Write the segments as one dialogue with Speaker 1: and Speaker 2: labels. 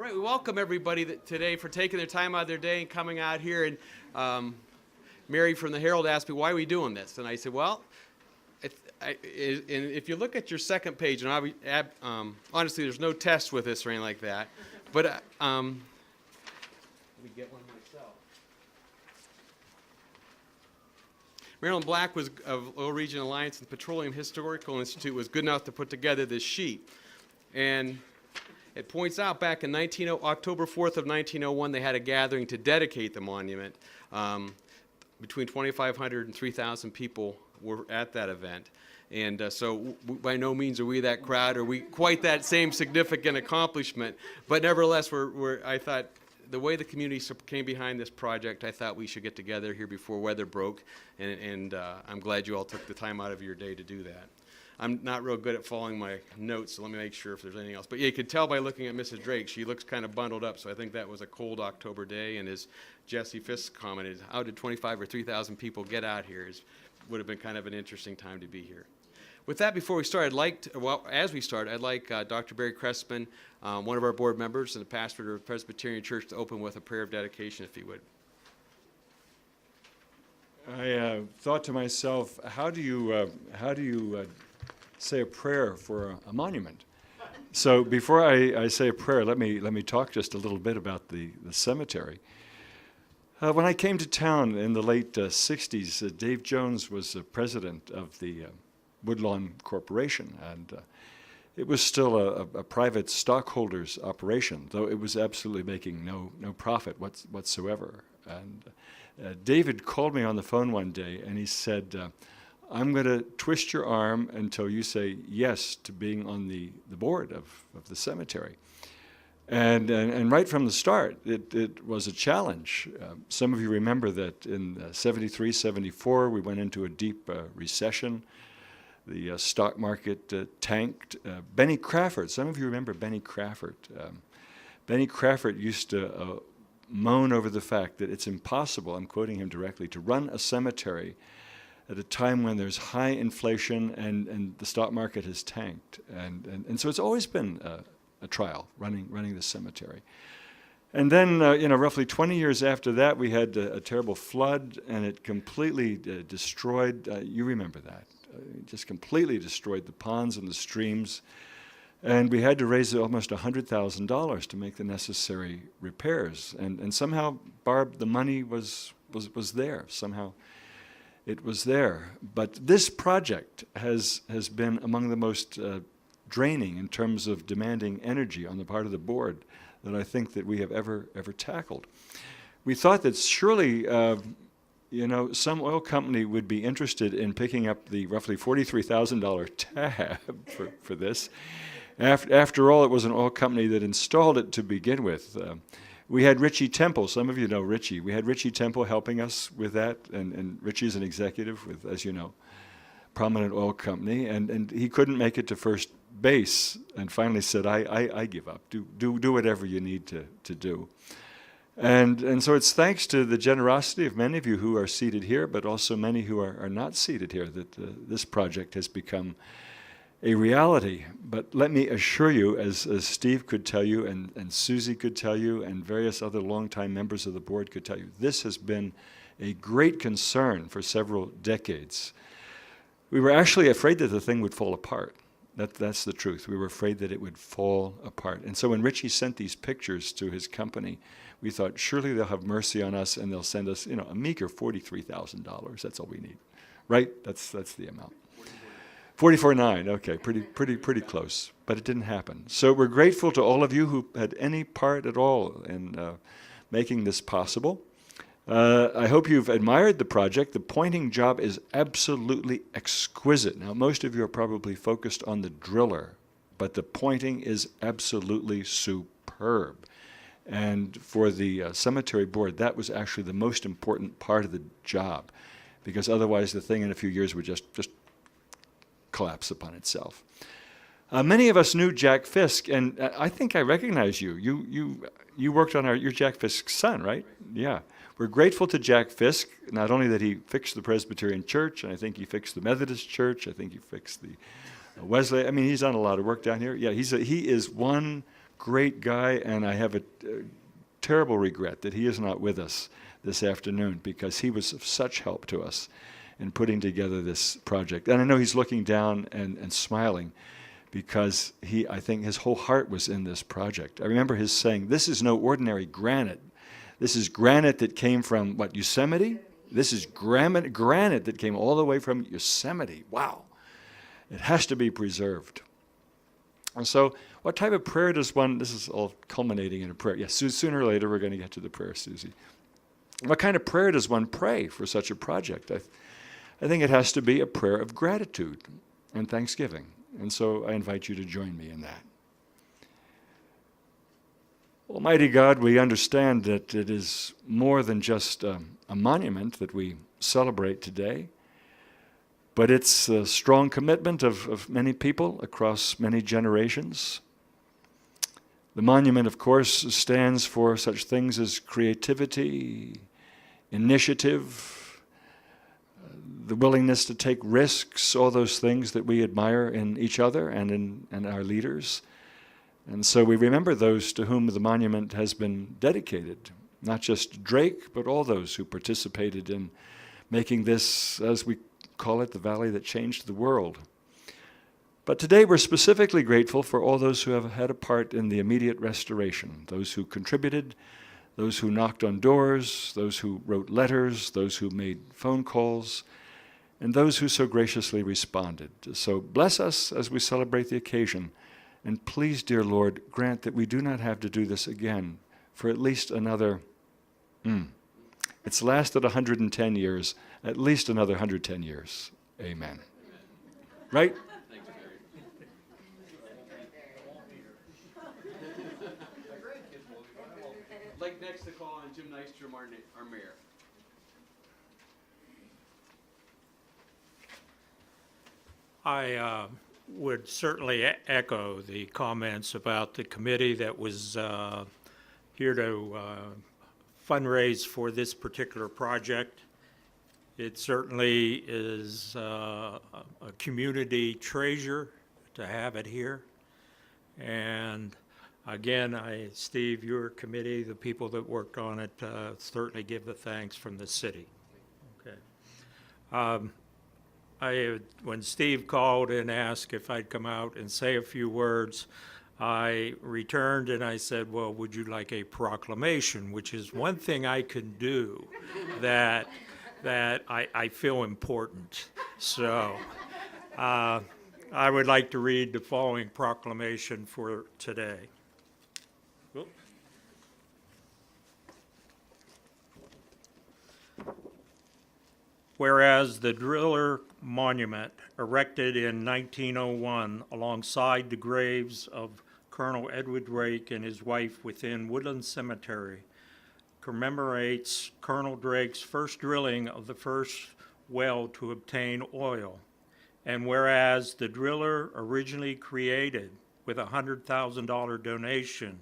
Speaker 1: right, we welcome everybody today for taking their time out of their day and coming out here. And Mary from the Herald asked me, why are we doing this? And I said, well, and if you look at your second page, and honestly, there's no test with this or anything like that, but let me get one myself. Marilyn Black of Oil Region Alliance and Petroleum Historical Institute was good enough to put together this sheet. And it points out back in October 4th of 1901, they had a gathering to dedicate the monument. Between 2,500 and 3,000 people were at that event. And so by no means are we that crowd, or we quite that same significant accomplishment. But nevertheless, I thought the way the community came behind this project, I thought we should get together here before weather broke. And I'm glad you all took the time out of your day to do that. I'm not real good at following my notes, so let me make sure if there's anything else. But yeah, you could tell by looking at Mrs. Drake, she looks kind of bundled up, so I think that was a cold October day. And as Jesse Fisk commented, how did 25 or 3,000 people get out here? Would have been kind of an interesting time to be here. With that, before we start, as we start, I'd like Dr. Barry Crespin, one of our board members and the pastor of Presbyterian Church, to open with a prayer of dedication, if he would.
Speaker 2: I thought to myself, how do you say a prayer for a monument? So before I say a prayer, let me talk just a little bit about the cemetery. When I came to town in the late 60s, Dave Jones was president of the Woodlawn Corporation, and it was still a private stockholders operation, though it was absolutely making no profit whatsoever. And David called me on the phone one day, and he said, I'm going to twist your arm until you say yes to being on the board of the cemetery. And right from the start, it was a challenge. Some of you remember that in 73, 74, we went into a deep recession. The stock market tanked. Benny Crawford, some of you remember Benny Crawford. Benny Crawford used to moan over the fact that it's impossible, I'm quoting him directly, to run a cemetery at a time when there's high inflation and the stock market has tanked. And so it's always been a trial, running the cemetery. And then, roughly 20 years after that, we had a terrible flood, and it completely destroyed, you remember that, just completely destroyed the ponds and the streams. And we had to raise almost $100,000 to make the necessary repairs. And somehow, Barb, the money was there. Somehow it was there. But this project has been among the most draining in terms of demanding energy on the part of the board that I think that we have ever tackled. We thought that surely some oil company would be interested in picking up the roughly $43,000 tab for this. After all, it was an oil company that installed it to begin with. We had Richie Temple. Some of you know Richie. We had Richie Temple helping us with that, and Richie's an executive with, as you know, prominent oil company, and he couldn't make it to first base, and finally said, I give up. Do whatever you need to do. And so it's thanks to the generosity of many of you who are seated here, but also many who are not seated here, that this project has become a reality. But let me assure you, as Steve could tell you, and Susie could tell you, and various other longtime members of the board could tell you, this has been a great concern for several decades. We were actually afraid that the thing would fall apart. That's the truth. We were afraid that it would fall apart. And so when Richie sent these pictures to his company, we thought, surely they'll have mercy on us and they'll send us, a meager $43,000. That's all we need, right? That's the amount. 44.9. Okay, pretty close. But it didn't happen. So we're grateful to all of you who had any part at all in making this possible. I hope you've admired the project. The pointing job is absolutely exquisite. Now, most of you are probably focused on the driller, but the pointing is absolutely superb. And for the cemetery board, that was actually the most important part of the job, because otherwise the thing in a few years would just collapse upon itself. Many of us knew Jack Fisk, and I think I recognize you. You worked on you're Jack Fisk's son, right? Yeah. We're grateful to Jack Fisk, not only that he fixed the Presbyterian Church, and I think he fixed the Methodist Church, I think he fixed the Wesley. I mean, he's done a lot of work down here. Yeah, he is one great guy, and I have a terrible regret that he is not with us this afternoon, because he was of such help to us in putting together this project. And I know he's looking down and smiling, because I think his whole heart was in this project. I remember his saying, "This is no ordinary granite. This is granite that came from, what, Yosemite? This is granite that came all the way from Yosemite. Wow. It has to be preserved." And so what type of prayer does one, this is all culminating in a prayer. Yes, sooner or later we're going to get to the prayer, Susie. What kind of prayer does one pray for such a project? I think it has to be a prayer of gratitude and thanksgiving. And so I invite you to join me in that. Almighty God, we understand that it is more than just a monument that we celebrate today, but it's a strong commitment of many people across many generations. The monument, of course, stands for such things as creativity, initiative, the willingness to take risks, all those things that we admire in each other and in our leaders. And so we remember those to whom the monument has been dedicated, not just Drake, but all those who participated in making this, as we call it, the valley that changed the world. But today we're specifically grateful for all those who have had a part in the immediate restoration, those who contributed, those who knocked on doors, those who wrote letters, those who made phone calls, and those who so graciously responded. So bless us as we celebrate the occasion, and please, dear Lord, grant that we do not have to do this again for at least another, it's lasted 110 years, at least another 110 years. Amen. Right?
Speaker 1: Thanks, Barry. I'd like next to call on Jim Nystrom, our mayor.
Speaker 3: I would certainly echo the comments about the committee that was here to fundraise for this particular project. It certainly is a community treasure to have it here. And again, Steve, your committee, the people that worked on it, certainly give the thanks from the city. Okay. When Steve called and asked if I'd come out and say a few words, I returned and I said, well, would you like a proclamation, which is one thing I can do that I feel important. So I would like to read the following proclamation for today. Oop. Whereas the Driller Monument, erected in 1901 alongside the graves of Colonel Edward Drake and his wife within Woodland Cemetery, commemorates Colonel Drake's first drilling of the first well to obtain oil. And whereas the driller, originally created with a $100,000 donation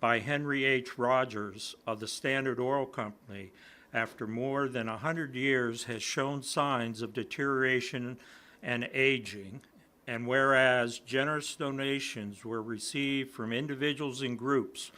Speaker 3: by Henry H. Rogers of the Standard Oil Company, after more than 100 years has shown signs of deterioration and aging, and whereas generous donations were received from individuals and groups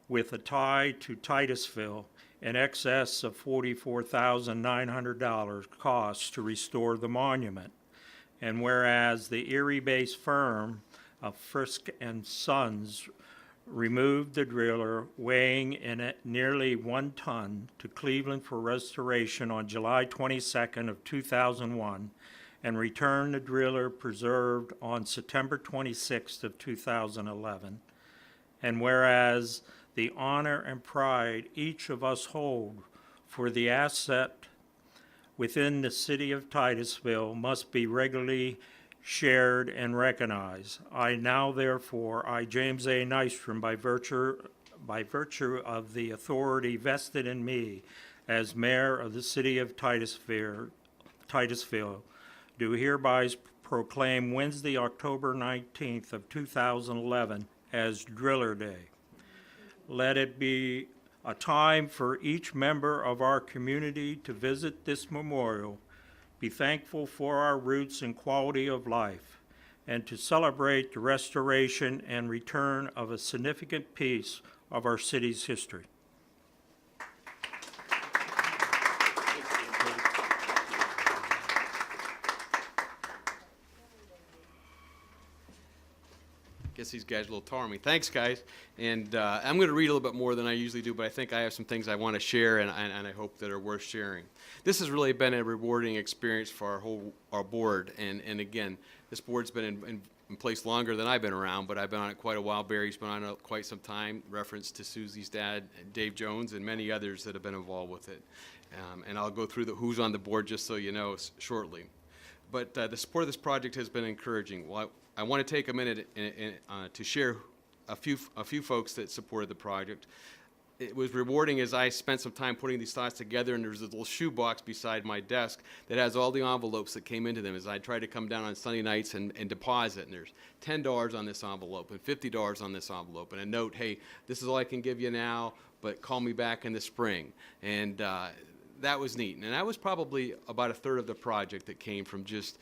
Speaker 3: with a tie to Titusville in excess of $44,900 costs to restore the monument, and whereas the Erie-based firm of Frisk and Sons removed the driller weighing in at nearly 1 ton to Cleveland for restoration on July 22nd of 2001 and returned the driller preserved on September 26th of 2011. And whereas the honor and pride each of us hold for the asset within the city of Titusville must be regularly shared and recognized. I now, therefore, James A. Nystrom, by virtue of the authority vested in me as mayor of the city of Titusville, do hereby proclaim Wednesday, October 19th of 2011 as Driller Day. Let it be a time for each member of our community to visit this memorial, be thankful for our roots and quality of life, and to celebrate the restoration and return of a significant piece of our city's history.
Speaker 1: Guess these guys are a little taller than me. Thanks, guys. And I'm going to read a little bit more than I usually do, but I think I have some things I want to share, and I hope that are worth sharing. This has really been a rewarding experience for our board. And again, this board's been in place longer than I've been around, but I've been on it quite a while. Barry's been on it quite some time. Reference to Susie's dad, Dave Jones, and many others that have been involved with it. And I'll go through who's on the board just so you know shortly. But the support of this project has been encouraging. Well, I want to take a minute to share a few folks that supported the project. It was rewarding as I spent some time putting these thoughts together, and there's a little shoebox beside my desk that has all the envelopes that came into them as I tried to come down on Sunday nights and deposit. And there's $10 on this envelope and $50 on this envelope and a note, hey, this is all I can give you now, but call me back in the spring. And that was neat. And that was probably about a third of the project that came from just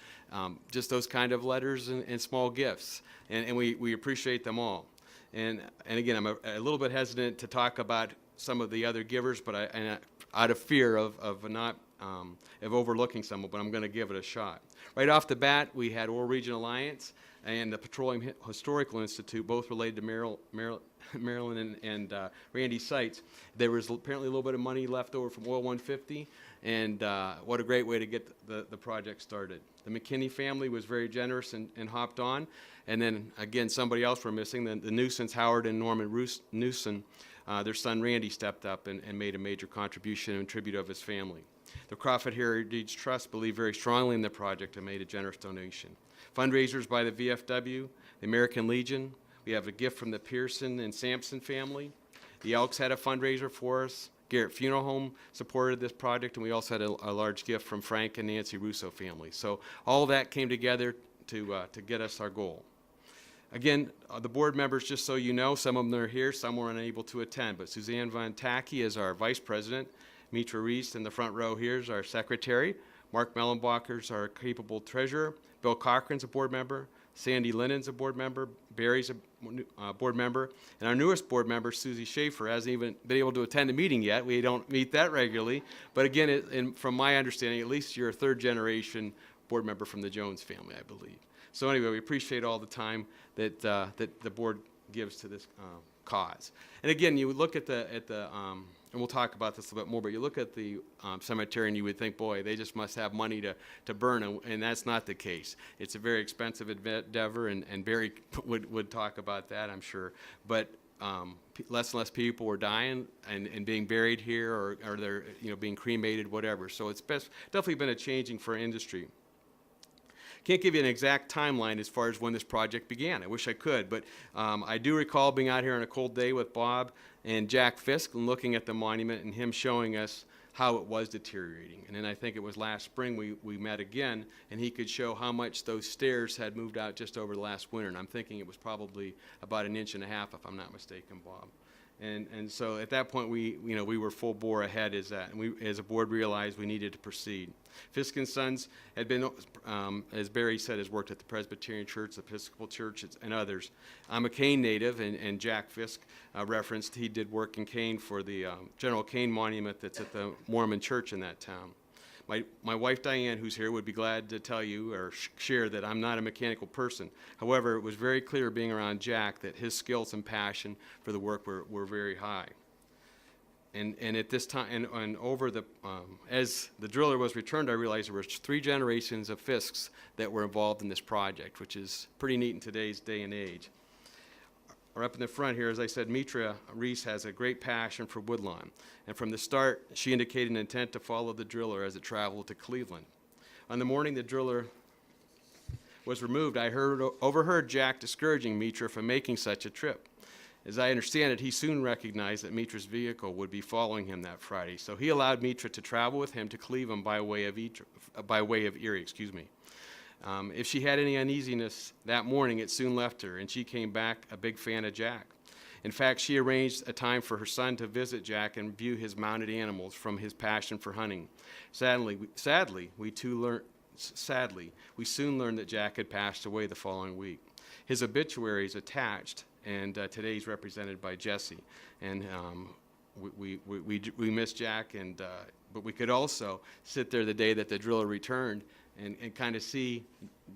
Speaker 1: those kind of letters and small gifts. And we appreciate them all. And again, I'm a little bit hesitant to talk about some of the other givers, but out of fear of overlooking someone, but I'm going to give it a shot. Right off the bat, we had Oral Region Alliance and the Petroleum Historical Institute, both related to Marilyn and Randy Seitz. There was apparently a little bit of money left over from Oil 150, and what a great way to get the project started. The McKinney family was very generous and hopped on. And then, again, somebody else we're missing, the Newsons, Howard and Norman Newson, their son Randy stepped up and made a major contribution in tribute of his family. The Crawford Heritage Trust believed very strongly in the project and made a generous donation. Fundraisers by the VFW, the American Legion. We have a gift from the Pearson and Sampson family. The Elks had a fundraiser for us. Garrett Funeral Home supported this project, and we also had a large gift from Frank and Nancy Russo family. So all that came together to get us our goal. Again, the board members, just so you know, some of them are here, some were unable to attend, but Suzanne Von Tacky is our vice president. Mitra Reese in the front row here is our secretary. Mark Mellenbacher's our capable treasurer. Bill Cochran's a board member. Sandy Lennon's a board member. Barry's a board member. And our newest board member, Susie Schaefer, hasn't even been able to attend a meeting yet. We don't meet that regularly. But again, from my understanding, at least you're a third generation board member from the Jones family, I believe. So anyway, we appreciate all the time that the board gives to this cause. And again, you would look at and we'll talk about this a little bit more, but you look at the cemetery and you would think, boy, they just must have money to burn, and that's not the case. It's a very expensive endeavor, and Barry would talk about that, I'm sure. But less and less people were dying and being buried here, or they're being cremated, whatever. So it's definitely been a changing for industry. Can't give you an exact timeline as far as when this project began. I wish I could, but I do recall being out here on a cold day with Bob and Jack Fisk and looking at the monument and him showing us how it was deteriorating. And then I think it was last spring we met again, and he could show how much those stairs had moved out just over the last winter. And I'm thinking it was probably about 1.5 inches, if I'm not mistaken, Bob. And so at that point, we were full bore ahead as we as a board realized we needed to proceed. Fisk and Sons had been, as Barry said, has worked at the Presbyterian Church, the Episcopal Church, and others. I'm a Kane native, and Jack Fisk referenced he did work in Kane for the General Kane Monument that's at the Mormon Church in that town. My wife Diane, who's here, would be glad to tell you or share that I'm not a mechanical person. However, it was very clear being around Jack that his skills and passion for the work were very high. And at this time, and over as the driller was returned, I realized there were 3 generations of Fisks that were involved in this project, which is pretty neat in today's day and age. Or up in the front here, as I said, Mitra Reese has a great passion for woodlawn. And from the start, she indicated an intent to follow the driller as it traveled to Cleveland. On the morning the driller was removed, I overheard Jack discouraging Mitra from making such a trip. As I understand it, he soon recognized that Mitra's vehicle would be following him that Friday. So he allowed Mitra to travel with him to Cleveland by way of Erie. If she had any uneasiness that morning, it soon left her, and she came back a big fan of Jack. In fact, she arranged a time for her son to visit Jack and view his mounted animals from his passion for hunting. Sadly, we too sadly, we soon learned that Jack had passed away the following week. His obituary is attached, and today he's represented by Jesse. And we miss Jack, and but we could also sit there the day that the driller returned and kind of see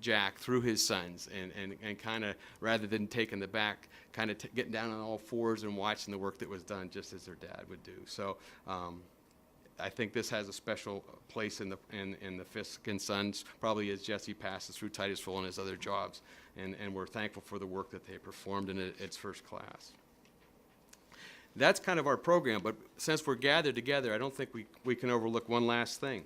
Speaker 1: Jack through his sons, and kind of, rather than taking the back, kind of getting down on all fours and watching the work that was done just as their dad would do. So I think this has a special place in the Fisk and Sons, probably as Jesse passes through Titusville and his other jobs, and we're thankful for the work that they performed, and it's first class. That's kind of our program, but since we're gathered together, I don't think we can overlook one last thing.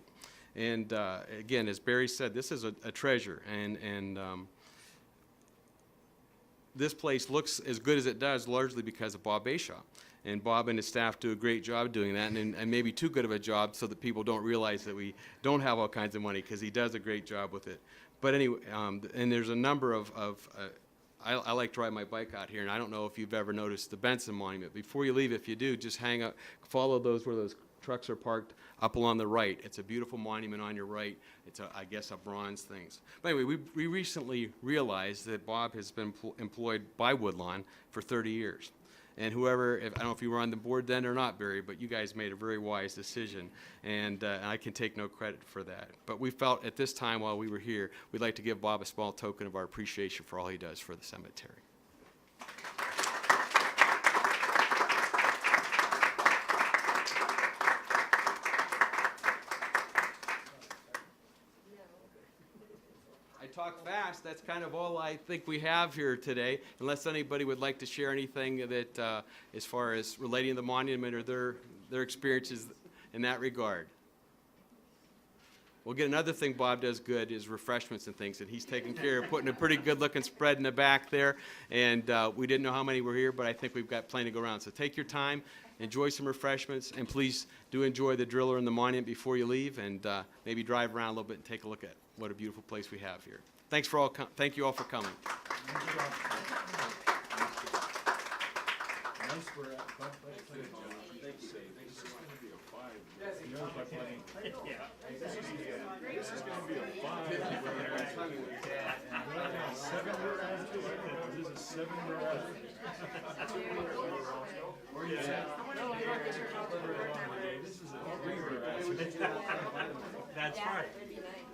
Speaker 1: And again, as Barry said, this is a treasure, and this place looks as good as it does largely because of Bob Bashaw. And Bob and his staff do a great job doing that, and maybe too good of a job so that people don't realize that we don't have all kinds of money, because he does a great job with it. But anyway, and there's a number of I like to ride my bike out here, and I don't know if you've ever noticed the Benson Monument. Before you leave, if you do, just hang up, follow those where those trucks are parked up along the right. It's a beautiful monument on your right. It's, I guess, a bronze thing. But anyway, we recently realized that Bob has been employed by Woodlawn for 30 years. And whoever, I don't know if you were on the board then or not, Barry, but you guys made a very wise decision, and I can take no credit for that. But we felt at this time while we were here, we'd like to give Bob a small token of our appreciation for all he does for the cemetery. I talk fast. That's kind of all I think we have here today, unless anybody would like to share anything that, as far as relating to the monument or their experiences in that regard. We'll get another thing Bob does good is refreshments and things, and he's taking care of putting a pretty good-looking spread in the back there. And we didn't know how many were here, but I think we've got plenty to go around. So take your time, enjoy some refreshments, and please do enjoy the driller and the monument before you leave, and maybe drive around a little bit and take a look at what a beautiful place we have here. Thanks for all. Thank you all for coming.
Speaker 3: That's right.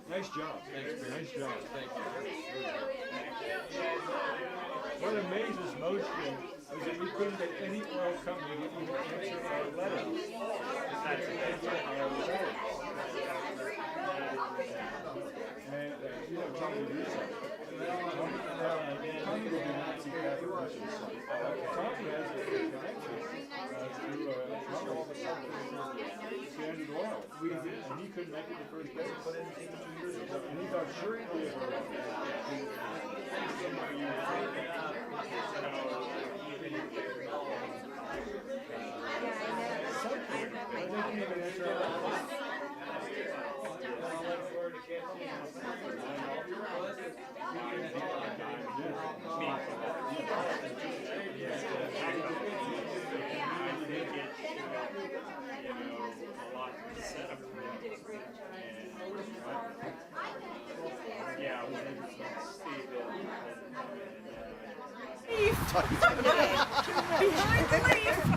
Speaker 2: Nice job.
Speaker 1: Thanks, Barry.
Speaker 2: Nice job.
Speaker 1: Thank you.
Speaker 2: What amazes most is that we couldn't get any oil company to even answer our letter. And you know, Tommy will do something. Tommy will be Nazi Catholic missions. Tommy has a connection to Standard Oil. And he couldn't make it the first day. And he thought, sure he'd be able to.
Speaker 4: Behind the leaf.